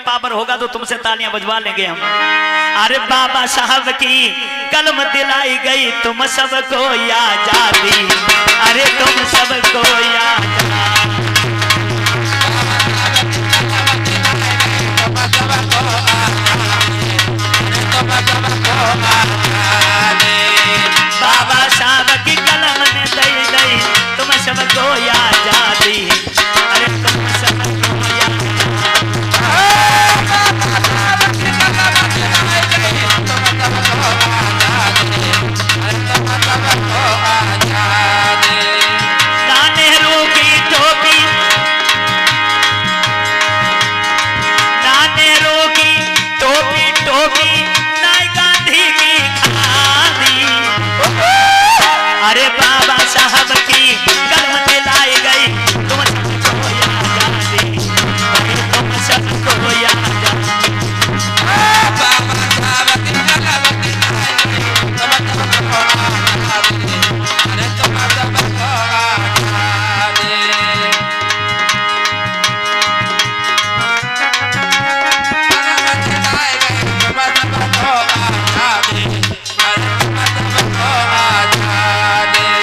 Power होगा तो तुमसे तालियां बजवा लेंगे हम। अरे बाबा साहब की कलम दिलाई गई तुम सबको आजादी, अरे तुम सबको बाबा साहब की कलम ने दई गई तुम सबको आजादी, अरे तुम सबको ना नेहरू की टोपी, ना नेहरू की टोपी टोपी, ना गांधी की खादी, अरे बाबा साहब की कलम दिलाई गई तुम सबको आजादी, अरे तुम सबको आजादी।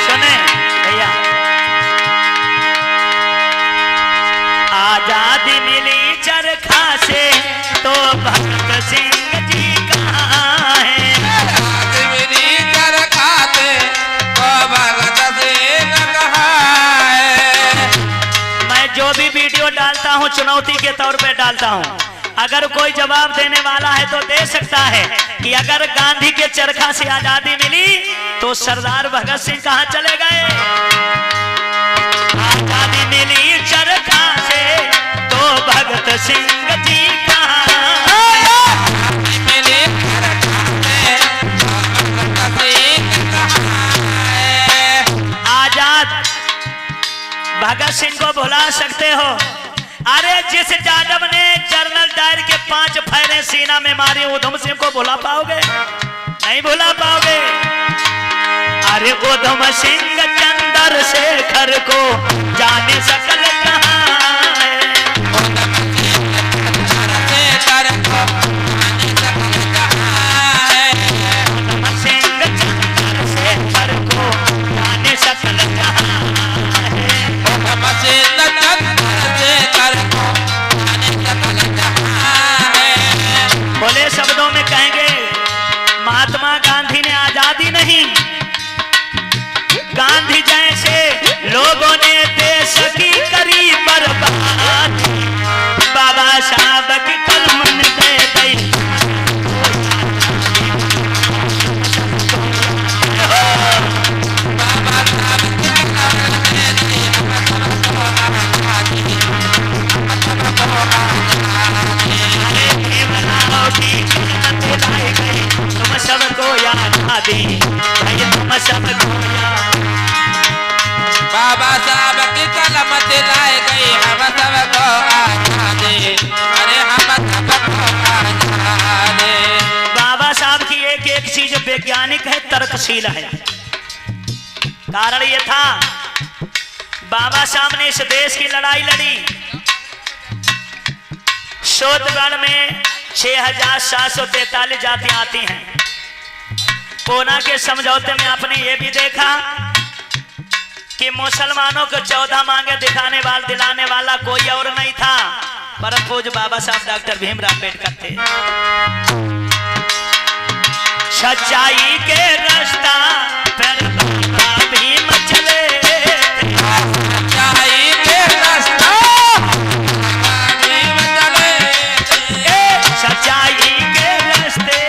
सुने भैया, आजादी मिली चरखा से तो भगत सिंह जी कहाँ है, आजादी मिली चरखा से तो भगत सिंह कहाँ है। मैं जो भी वीडियो डालता हूँ चुनौती के तौर पे डालता हूँ, अगर कोई जवाब देने वाला है तो दे सकता है कि अगर गांधी के चरखा से आजादी मिली तो सरदार भगत सिंह कहाँ चले गए। आजादी मिली चरखा से तो भगत सिंह जी कहाँ, मिली चरखा से भगत सिंह कहाँ है। आजाद भगत सिंह को भुला सकते हो, अरे जिस यादव ने जनरल डायर के 5 फैरे सीना में मारे उधम सिंह को भुला पाओगे? नहीं भुला पाओगे। अरे उधम सिंह चंद्रशेखर को जाने सकल कहाँ है, उधम सिंह चंद्रशेखर को जाने सकल कहाँ है। बोले शब्दों में कहेंगे महात्मा गांधी ने आजादी नहीं, गांधी जैसे लोगों ने देश की करी बर्बादी, बाबा साहब की कलम ने दे गई तुम सबको आजादी, भाई तुम सबको बाबा साहब की कलम दिलाई गई हम सबको आजादी, अरे हम सबको आजादी। बाबा साहब की एक एक चीज वैज्ञानिक है, तर्कशील है। कारण ये था बाबा साहब ने इस देश की लड़ाई लड़ी। शोधगढ़ में 6743 जातियां आती हैं। पूना के समझौते में आपने ये भी देखा कि मुसलमानों को 14 मांगे दिलाने वाला कोई और नहीं था, परम पूज्य बाबा साहब डॉक्टर भीमराव अम्बेडकर थे। सच्चाई के रास्ता पर बाबा भीम चले, सच्चाई के रास्ता भीम चले, सच्चाई के रास्ते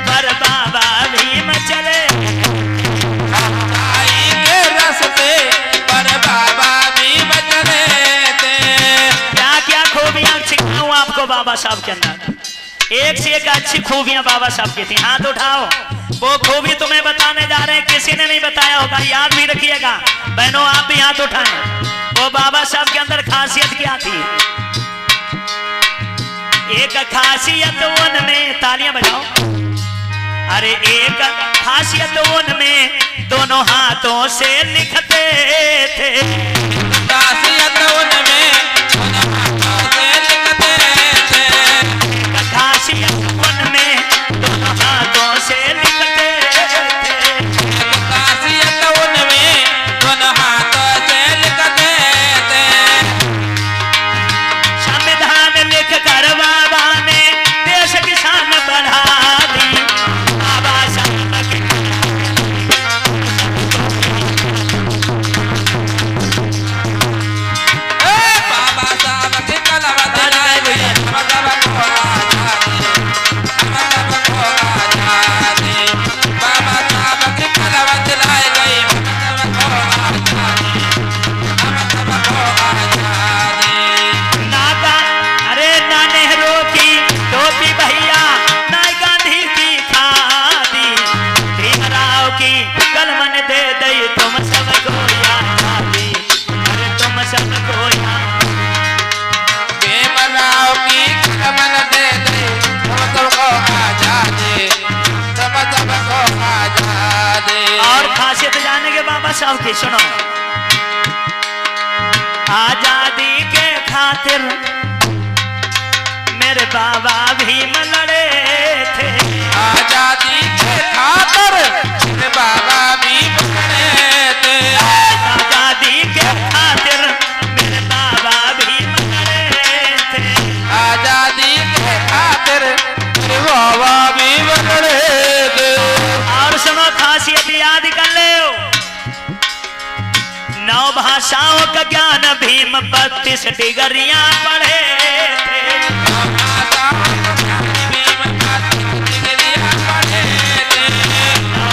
पर बाबा भीम चले, सच्चाई के रास्ते पर बाबा भीम चले थे। क्या क्या खूबियां सिखाऊं आपको बाबा साहब के अंदर, एक से एक अच्छी खूबियां बाबा साहब की थी। हाथ उठाओ, वो खूबी तुम्हें बताने जा रहे हैं, किसी ने नहीं बताया होगा, याद भी रखिएगा। बहनों आप भी हाथ उठाएं। वो बाबा साहब के अंदर खासियत क्या थी? एक खासियत उनमें, तालियां बजाओ, अरे एक खासियत उनमें दोनों हाथों से लिखते थे, खासियत उनमें दोनों हाथों से लिखते थे। जी सुनो, आजादी के खातिर मेरे बाबा भीम लड़े थे। आजादी के खातिर मेरे बाबा भीम लड़े थे। आजादी के खातिर मेरे बाबा भीम लड़े थे। आजादी के खातिर मेरे बाबा भीम लड़े थे। और सुनो खासियत याद कर ले, 9 भाषाओं का ज्ञान भीम 32 डिग्रियां पढ़े थे। 9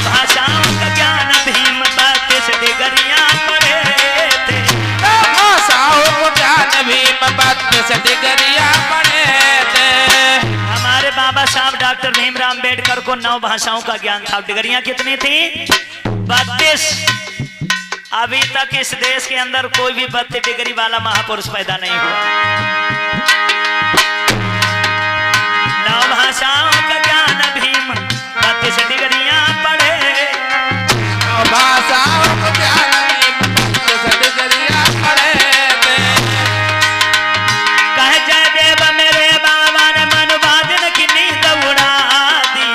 भाषाओं का ज्ञान भीम 32 डिग्रियां पढ़े थे। भाषाओं को ज्ञान भीम 32 डिग्रियां पढ़े थे। हमारे बाबा साहब डॉक्टर भीमराव अम्बेडकर को 9 भाषाओं का ज्ञान था। डिग्रियां कितनी थी? 32। अभी तक इस देश के अंदर कोई भी 32 डिग्री वाला महापुरुष पैदा नहीं हुआ। 9 भाषाओं का ज्ञान भीम 32 डिग्रियां पढ़े। 9 भाषाओं को ज्ञान भीम 32 डिग्रियां पढ़े थे। कह जयदेव मेरे बाबा ने मनवादिन की नींद उड़ा दी।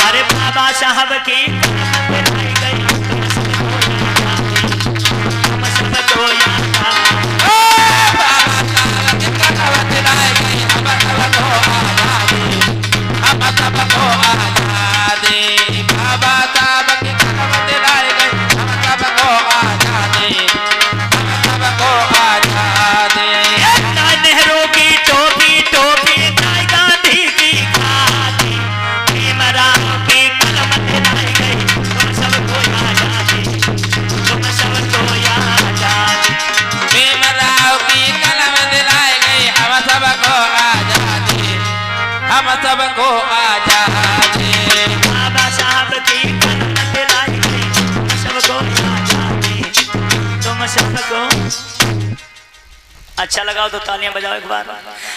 अरे बाबा साहब की कलम दिलाई गई, हम सबको याद था। बाबा साहब की कलम दिलाई गई, हम सबको आजादी, हम सबको आजादी। नेहरू की टोपी टोपी, गांधी की खादी, भीमराव की कलम दिलाई गई, तुम सबको आजादी, तुम सबको आजादी। भीमराव की कलम दिलाई गई, हम सबको आजादी, हम सबको आजादी। बाबा साहब की कलम दिलाई गई, तुम सबको आजादी, तुम सबको। अच्छा लगाओ तो तालियां बजाओ एक बार।